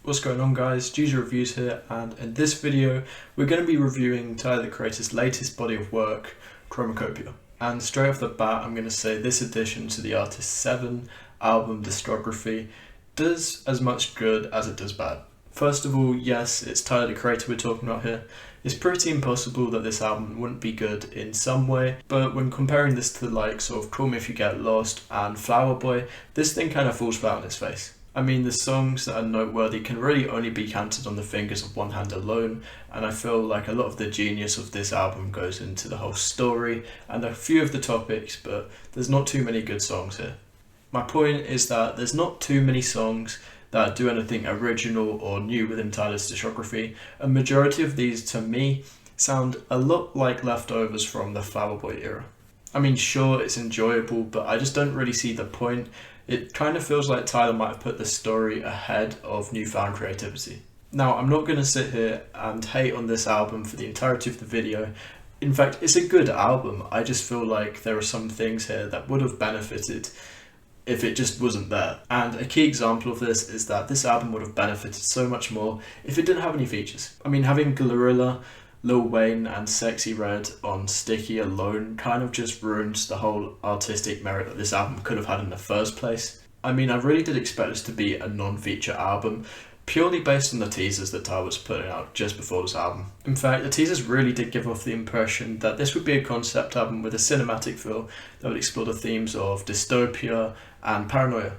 What's going on, guys? Juicy Reviews here, and in this video we're going to be reviewing Tyler the Creator's latest body of work, Chromakopia. And straight off the bat I'm going to say this addition to the artist's 7 album discography does as much good as it does bad. First of all, yes, it's Tyler the Creator we're talking about here. It's pretty impossible that this album wouldn't be good in some way, but when comparing this to the likes of Call Me If You Get Lost and Flower Boy, this thing kind of falls flat on its face. I mean, the songs that are noteworthy can really only be counted on the fingers of one hand alone, and I feel like a lot of the genius of this album goes into the whole story and a few of the topics, but there's not too many good songs here. My point is that there's not too many songs that do anything original or new within Tyler's discography. A majority of these, to me, sound a lot like leftovers from the Flower Boy era. I mean, sure, it's enjoyable, but I just don't really see the point. It kind of feels like Tyler might have put the story ahead of newfound creativity. Now, I'm not going to sit here and hate on this album for the entirety of the video. In fact, it's a good album. I just feel like there are some things here that would have benefited if it just wasn't there. And a key example of this is that this album would have benefited so much more if it didn't have any features. I mean, having Glorilla, Lil Wayne and Sexy Red on Sticky alone kind of just ruins the whole artistic merit that this album could have had in the first place. I mean, I really did expect this to be a non-feature album, purely based on the teasers that Tyler was putting out just before this album. In fact, the teasers really did give off the impression that this would be a concept album with a cinematic feel that would explore the themes of dystopia and paranoia.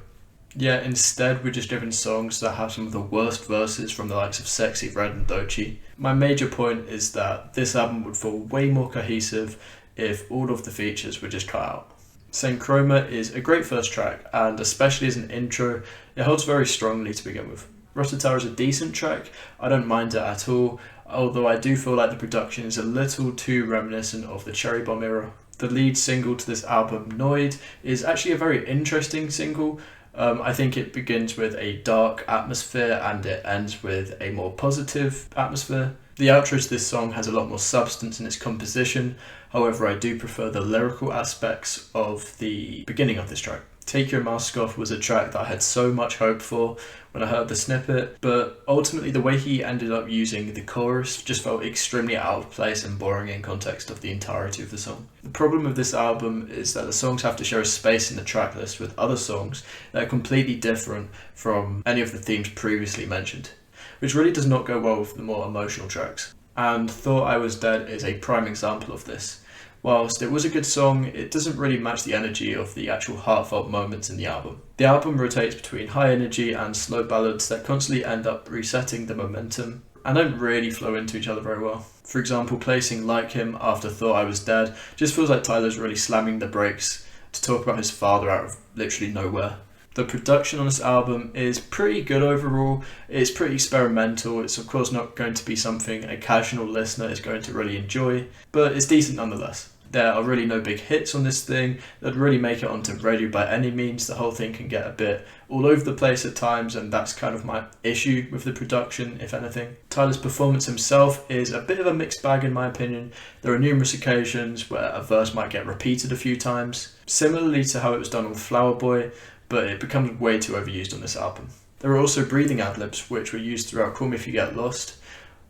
Yet instead we're just given songs that have some of the worst verses from the likes of Sexy Red and Doechii. My major point is that this album would feel way more cohesive if all of the features were just cut out. Saint Chroma is a great first track, and especially as an intro, it holds very strongly to begin with. Rotterdam is a decent track, I don't mind it at all, although I do feel like the production is a little too reminiscent of the Cherry Bomb era. The lead single to this album, Noid, is actually a very interesting single. I think it begins with a dark atmosphere and it ends with a more positive atmosphere. The outro to this song has a lot more substance in its composition, however I do prefer the lyrical aspects of the beginning of this track. Take Your Mask Off was a track that I had so much hope for when I heard the snippet, but ultimately the way he ended up using the chorus just felt extremely out of place and boring in context of the entirety of the song. The problem with this album is that the songs have to share a space in the track list with other songs that are completely different from any of the themes previously mentioned, which really does not go well with the more emotional tracks. And Thought I Was Dead is a prime example of this. Whilst it was a good song, it doesn't really match the energy of the actual heartfelt moments in the album. The album rotates between high energy and slow ballads that constantly end up resetting the momentum and don't really flow into each other very well. For example, placing Like Him after Thought I Was Dead just feels like Tyler's really slamming the brakes to talk about his father out of literally nowhere. The production on this album is pretty good overall. It's pretty experimental. It's of course not going to be something a casual listener is going to really enjoy, but it's decent nonetheless. There are really no big hits on this thing that really make it onto radio by any means. The whole thing can get a bit all over the place at times, and that's kind of my issue with the production, if anything. Tyler's performance himself is a bit of a mixed bag in my opinion. There are numerous occasions where a verse might get repeated a few times, similarly to how it was done with Flower Boy, but it becomes way too overused on this album. There are also breathing ad-libs which were used throughout Call Me If You Get Lost,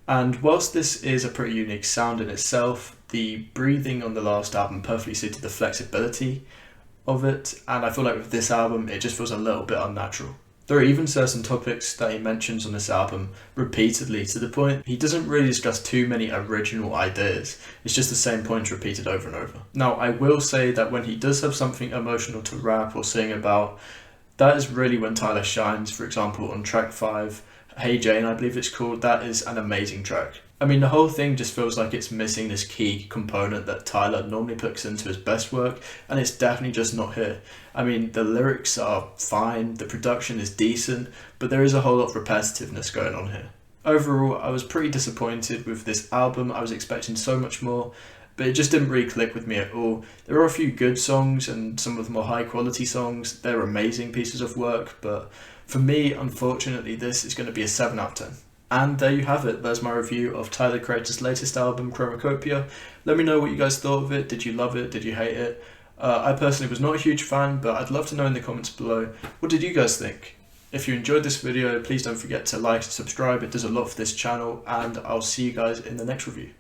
and whilst this is a pretty unique sound in itself, the breathing on the last album perfectly suited the flexibility of it, and I feel like with this album it just feels a little bit unnatural. There are even certain topics that he mentions on this album repeatedly, to the point he doesn't really discuss too many original ideas. It's just the same points repeated over and over. Now, I will say that when he does have something emotional to rap or sing about, that is really when Tyler shines. For example, on track 5, Hey Jane, I believe it's called, that is an amazing track. I mean, the whole thing just feels like it's missing this key component that Tyler normally puts into his best work, and it's definitely just not here. I mean, the lyrics are fine, the production is decent, but there is a whole lot of repetitiveness going on here. Overall, I was pretty disappointed with this album. I was expecting so much more, but it just didn't really click with me at all. There are a few good songs, and some of the more high quality songs, they're amazing pieces of work, but for me, unfortunately, this is going to be a 7 out of 10. And there you have it, there's my review of Tyler the Creator's latest album, Chromakopia. Let me know what you guys thought of it. Did you love it? Did you hate it? I personally was not a huge fan, but I'd love to know in the comments below, what did you guys think? If you enjoyed this video, please don't forget to like and subscribe. It does a lot for this channel, and I'll see you guys in the next review.